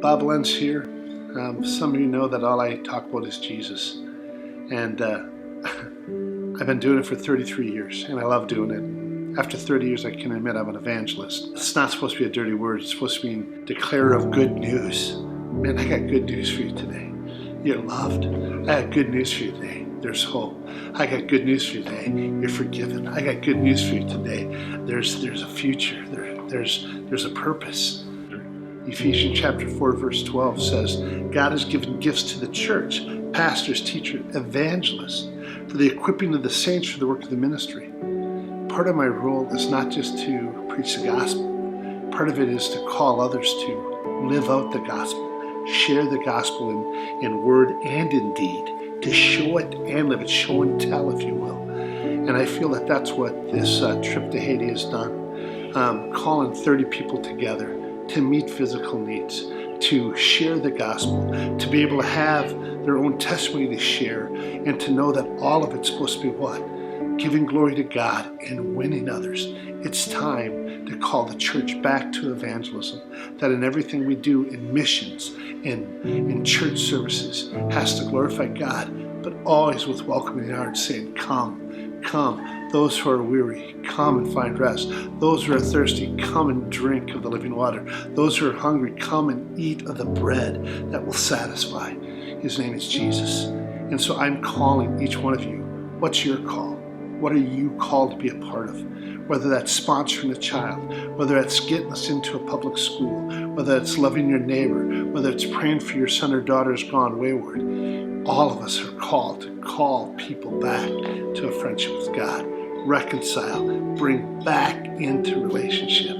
Bob Lentz here. Some of you know that all I talk about is Jesus. And I've been doing it for 33 years, and I love doing it. After 30 years, I can admit I'm an evangelist. It's not supposed to be a dirty word. It's supposed to mean declarer of good news. Man, I got good news for you today. You're loved. I got good news for you today. There's hope. I got good news for you today. You're forgiven. I got good news for you today. There's a future. There's a purpose. Ephesians chapter 4, verse 12 says, God has given gifts to the church, pastors, teachers, evangelists, for the equipping of the saints for the work of the ministry. Part of my role is not just to preach the gospel. Part of it is to call others to live out the gospel, share the gospel in word and in deed, to show it and live it, show and tell, if you will. And I feel that that's what this trip to Haiti has done. Calling 30 people together to meet physical needs, to share the gospel, to be able to have their own testimony to share, and to know that all of it's supposed to be what? Giving glory to God and winning others. It's time to call the church back to evangelism, that in everything we do in missions, in church services, has to glorify God, but always with welcoming hearts, saying, come, come. Those who are weary, come and find rest. Those who are thirsty, come and drink of the living water. Those who are hungry, come and eat of the bread that will satisfy. His name is Jesus. And so I'm calling each one of you, what's your call? What are you called to be a part of? Whether that's sponsoring a child, whether that's getting us into a public school, whether it's loving your neighbor, whether it's praying for your son or daughter who's gone wayward. All of us are called to call people back to a friendship with God. Reconcile, bring back into relationship.